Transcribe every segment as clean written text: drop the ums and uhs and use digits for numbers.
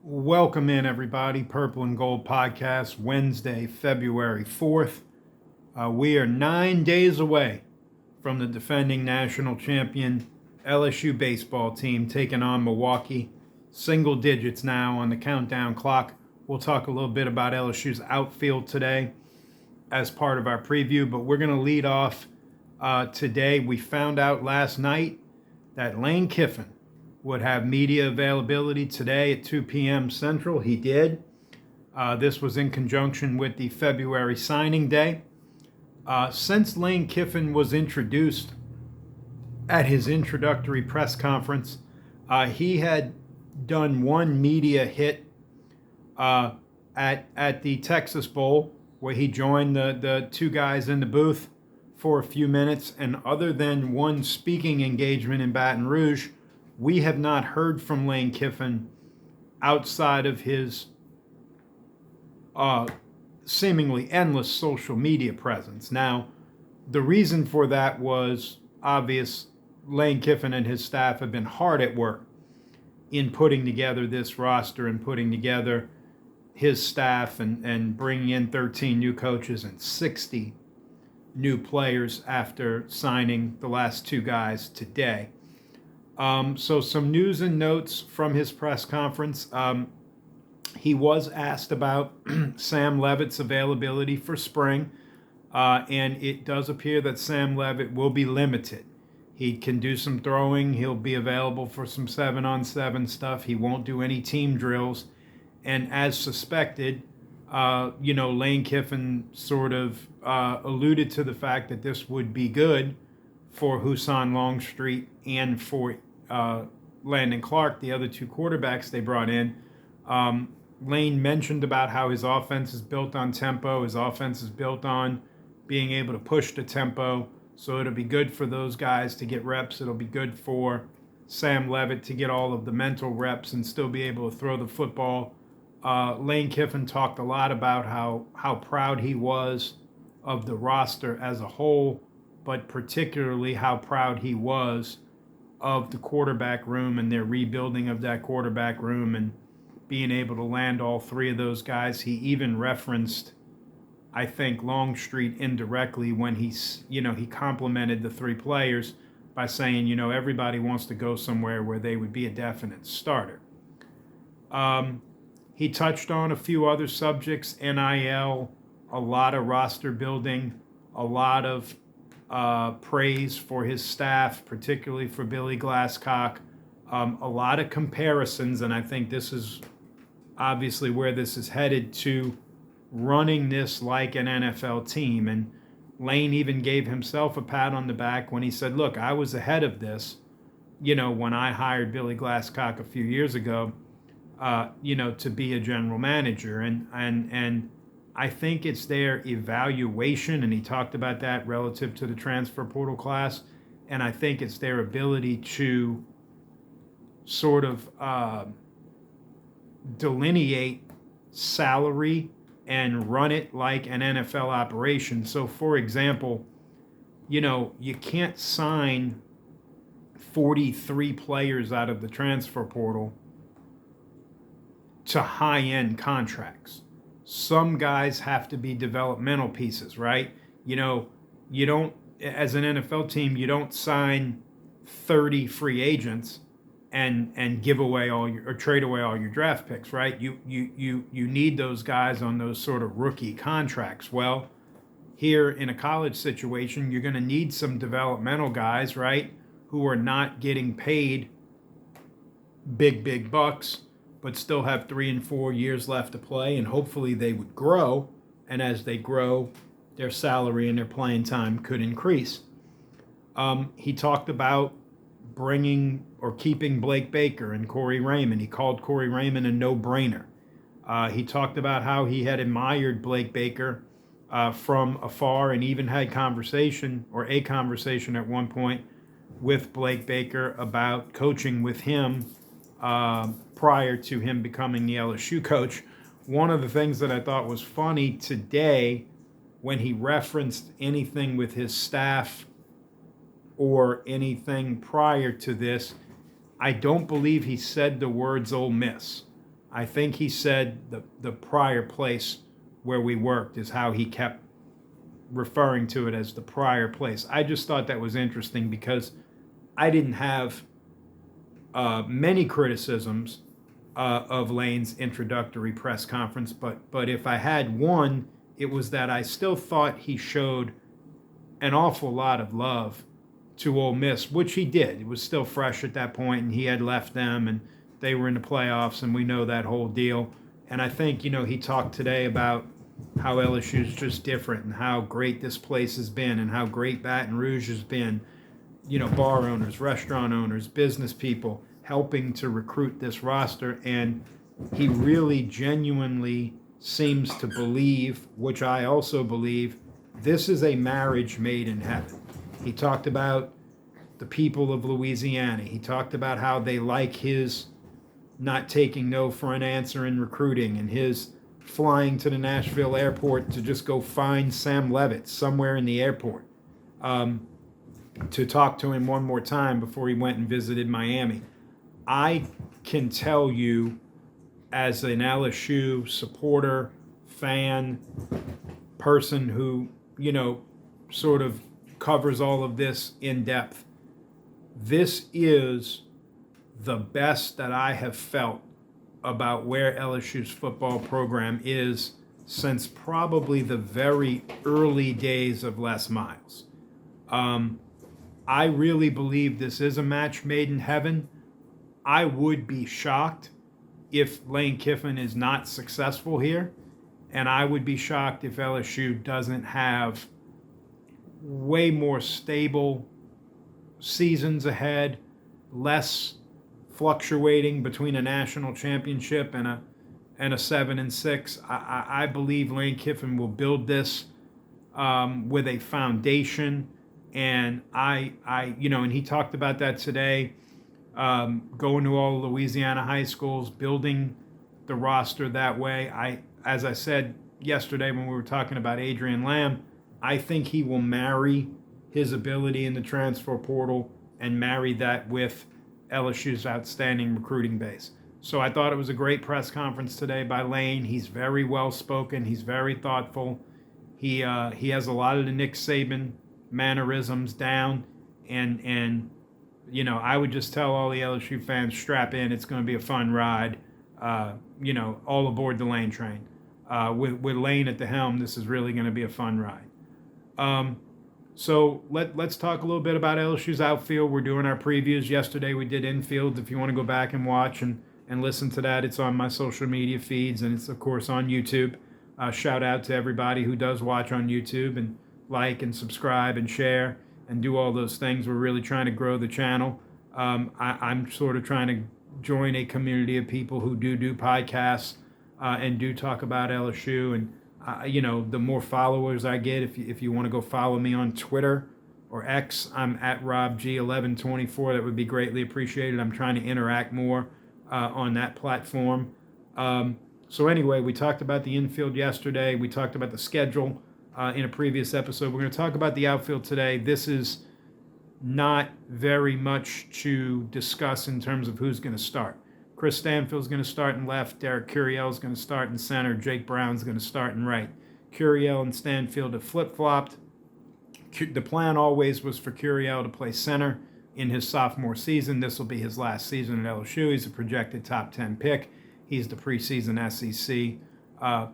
Welcome in, everybody. Purple and Gold Podcast, Wednesday, February 4th. We are 9 days away from the defending national champion LSU baseball team taking on Milwaukee. Single digits now on the countdown clock. We'll talk a little bit about LSU's outfield today as part of our preview, but we're going to lead off today. We found out last night that Lane Kiffin would have media availability today at 2 p.m. Central. He did. This was in conjunction with the February signing day. Since Lane Kiffin was introduced at his introductory press conference, he had done one media hit at the Texas Bowl, where he joined the two guys in the booth for a few minutes. And other than one speaking engagement in Baton Rouge, we have not heard from Lane Kiffin outside of his seemingly endless social media presence. Now, the reason for that was obvious. Lane Kiffin and his staff have been hard at work in putting together this roster and putting together his staff and bringing in 13 new coaches and 60 new players after signing the last two guys today. So some news and notes from his press conference. He was asked about Sam Leavitt's availability for spring, and it does appear that Sam Leavitt will be limited. He can do some throwing. He'll be available for some 7-on-7 stuff. He won't do any team drills. And as suspected, Lane Kiffin sort of alluded to the fact that this would be good for Husan Longstreet and for Landon Clark, the other two quarterbacks they brought in. Lane mentioned about how his offense is built on tempo. His offense is built on being able to push the tempo. So it'll be good for those guys to get reps. It'll be good for Sam Leavitt to get all of the mental reps and still be able to throw the football. Lane Kiffin talked a lot about how proud he was of the roster as a whole, but particularly how proud he was of the quarterback room and their rebuilding of that quarterback room and being able to land all three of those guys. He even referenced, I think, Longstreet indirectly when he complimented the three players by saying, everybody wants to go somewhere where they would be a definite starter. He touched on a few other subjects, NIL, a lot of roster building, a lot of praise for his staff, particularly for Billy Glasscock, a lot of comparisons, and I think this is obviously where this is headed, to running this like an NFL team. And Lane even gave himself a pat on the back when he said, look, I was ahead of this, when I hired Billy Glasscock a few years ago, to be a general manager. And I think it's their evaluation, and he talked about that relative to the transfer portal class, and I think it's their ability to sort of delineate salary and run it like an NFL operation. So, for example, you can't sign 43 players out of the transfer portal to high-end contracts. Some guys have to be developmental pieces, right? You don't, as an NFL team, you don't sign 30 free agents and give away or trade away all your draft picks, right? You need those guys on those sort of rookie contracts. Well, here in a college situation, you're going to need some developmental guys, right, who are not getting paid big bucks, but still have 3 and 4 years left to play, and hopefully they would grow, and as they grow, their salary and their playing time could increase. He talked about bringing or keeping Blake Baker and Corey Raymond. He called Corey Raymond a no-brainer. He talked about how he had admired Blake Baker from afar and even had a conversation at one point with Blake Baker about coaching with him prior to him becoming the LSU coach. One of the things that I thought was funny today, when he referenced anything with his staff or anything prior to this, I don't believe he said the words Ole Miss. I think he said the prior place where we worked is how he kept referring to it as the prior place. I just thought that was interesting because I didn't have many criticisms of Lane's introductory press conference, but if I had one, it was that I still thought he showed an awful lot of love to Ole Miss, which he did. It was still fresh at that point, and he had left them, and they were in the playoffs, and we know that whole deal. And I think, he talked today about how LSU is just different and how great this place has been and how great Baton Rouge has been. Bar owners, restaurant owners, business people helping to recruit this roster. And he really genuinely seems to believe, which I also believe, this is a marriage made in heaven. He talked about the people of Louisiana. He talked about how they like his not taking no for an answer in recruiting and his flying to the Nashville airport to just go find Sam Levitt somewhere in the airport to talk to him one more time before he went and visited Miami. I can tell you, as an LSU supporter, fan, person who, sort of covers all of this in depth, this is the best that I have felt about where LSU's football program is since probably the very early days of Les Miles. I really believe this is a match made in heaven. I would be shocked if Lane Kiffin is not successful here, and I would be shocked if LSU doesn't have way more stable seasons ahead, less fluctuating between a national championship and a 7-6. I believe Lane Kiffin will build this with a foundation, and and he talked about that today, going to all Louisiana high schools, building the roster that way. As I said yesterday when we were talking about Adrian Lamb, I think he will marry his ability in the transfer portal and marry that with LSU's outstanding recruiting base. So I thought it was a great press conference today by Lane. He's very well spoken. He's very thoughtful. He has a lot of the Nick Saban mannerisms down, and I would just tell all the LSU fans, strap in. It's going to be a fun ride. All aboard the Lane train. With Lane at the helm, this is really going to be a fun ride. So let's talk a little bit about LSU's outfield. We're doing our previews. Yesterday we did infield. If you want to go back and watch and listen to that, it's on my social media feeds, and it's, of course, on YouTube. Shout out to everybody who does watch on YouTube and like and subscribe and share and do all those things. We're really trying to grow the channel. I'm sort of trying to join a community of people who do podcasts and do talk about LSU. And the more followers I get, if you want to go follow me on Twitter or X, I'm at RobG1124. That would be greatly appreciated. I'm trying to interact more on that platform. So anyway, we talked about the infield yesterday. We talked about the schedule in a previous episode. We're going to talk about the outfield today. This is not very much to discuss in terms of who's going to start. Chris Stanfield's going to start in left. Derek Curiel's going to start in center. Jake Brown's going to start in right. Curiel and Stanfield have flip-flopped. The plan always was for Curiel to play center in his sophomore season. This will be his last season at LSU. He's a projected top 10 pick. He's the preseason SEC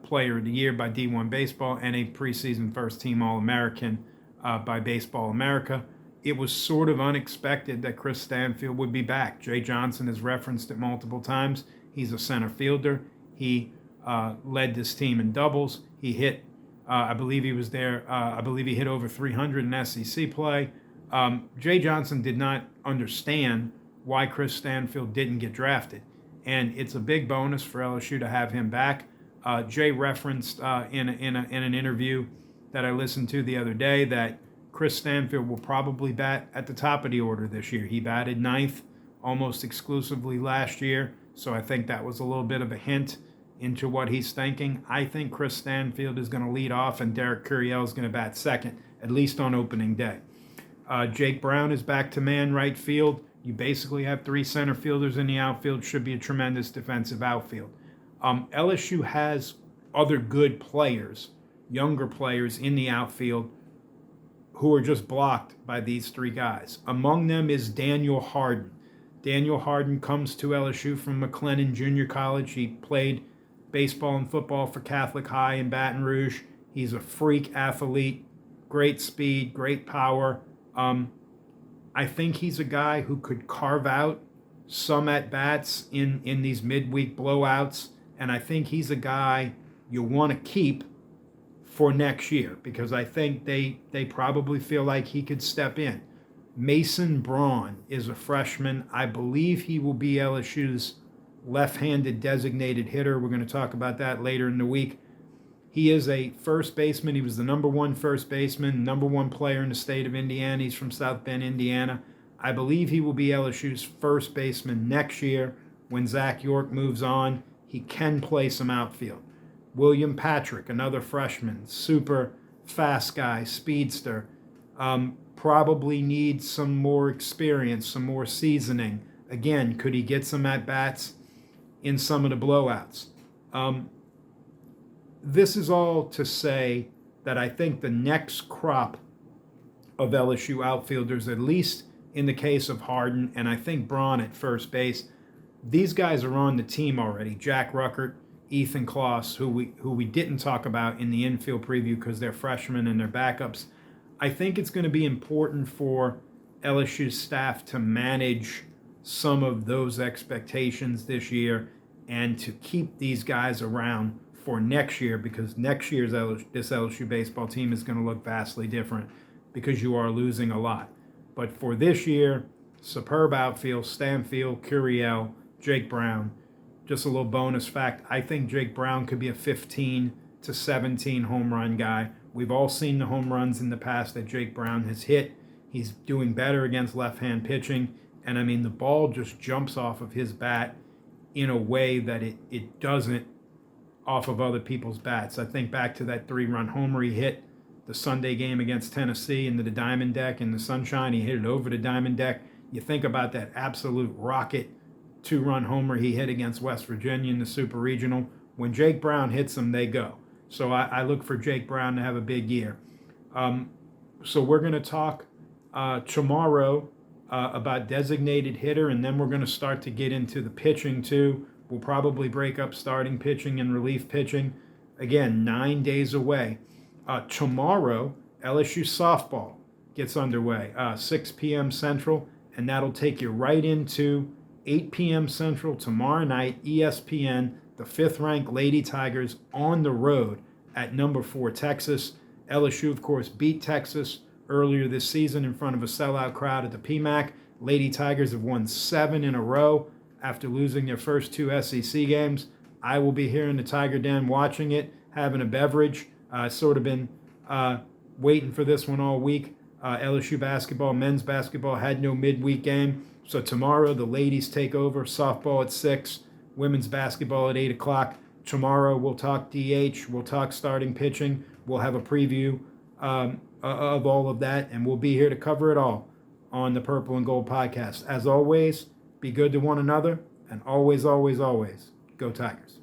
Player of the Year by D1 Baseball and a preseason first-team All-American by Baseball America. It was sort of unexpected that Chris Stanfield would be back. Jay Johnson has referenced it multiple times. He's a center fielder. He led this team in doubles. He hit, I believe he was there, I believe he hit over 300 in SEC play. Jay Johnson did not understand why Chris Stanfield didn't get drafted. And it's a big bonus for LSU to have him back. Jay referenced in an interview that I listened to the other day that Chris Stanfield will probably bat at the top of the order this year. He batted ninth almost exclusively last year, so I think that was a little bit of a hint into what he's thinking. I think Chris Stanfield is going to lead off, and Derek Curiel is going to bat second, at least on opening day. Jake Brown is back to man right field. You basically have three center fielders in the outfield. Should be a tremendous defensive outfield. LSU has other good players, younger players in the outfield who are just blocked by these three guys. Among them is Daniel Harden. Daniel Harden comes to LSU from McLennan Junior College. He played baseball and football for Catholic High in Baton Rouge. He's a freak athlete, great speed, great power. I think he's a guy who could carve out some at-bats in these midweek blowouts, and I think he's a guy you want to keep for next year because I think they probably feel like he could step in. Mason Braun is a freshman. I believe he will be LSU's left-handed designated hitter. We're going to talk about that later in the week. He is a first baseman. He was the number one first baseman, number one player in the state of Indiana. He's from South Bend, Indiana. I believe he will be LSU's first baseman next year when Zach York moves on. He can play some outfield. William Patrick, another freshman, super fast guy, speedster, probably needs some more experience, some more seasoning. Again, could he get some at-bats in some of the blowouts? This is all to say that I think the next crop of LSU outfielders, at least in the case of Harden, and I think Braun at first base, these guys are on the team already. Jack Ruckert, Ethan Kloss, who we didn't talk about in the infield preview because they're freshmen and they're backups. I think it's going to be important for LSU's staff to manage some of those expectations this year and to keep these guys around for next year, because next year's this LSU baseball team is going to look vastly different because you are losing a lot. But for this year, superb outfield, Stanfield, Curiel, Jake Brown. Just a little bonus fact, I think Jake Brown could be a 15 to 17 home run guy. We've all seen the home runs in the past that Jake Brown has hit. He's doing better against left-hand pitching. And I mean, the ball just jumps off of his bat in a way that it doesn't off of other people's bats. I think back to that 3-run homer he hit the Sunday game against Tennessee into the diamond deck in the sunshine. He hit it over the diamond deck. You think about that absolute rocket 2-run homer he hit against West Virginia in the Super Regional. When Jake Brown hits them, they go. So I look for Jake Brown to have a big year. So we're going to talk tomorrow about designated hitter, and then we're going to start to get into the pitching too. We'll probably break up starting pitching and relief pitching. Again, 9 days away. Tomorrow, LSU softball gets underway, 6 p.m. Central, and that'll take you right into 8 p.m. Central tomorrow night, ESPN, the 5th-ranked Lady Tigers on the road at number 4 Texas. LSU, of course, beat Texas earlier this season in front of a sellout crowd at the PMAC. Lady Tigers have won 7 in a row after losing their first 2 SEC games. I will be here in the Tiger Den watching it, having a beverage. Sort of been waiting for this one all week. LSU basketball, men's basketball had no midweek game. So tomorrow the ladies take over, softball at 6, women's basketball at 8 o'clock. Tomorrow we'll talk DH, we'll talk starting pitching. We'll have a preview of all of that, and we'll be here to cover it all on the Purple and Gold podcast. As always, be good to one another, and always, always, always, go Tigers.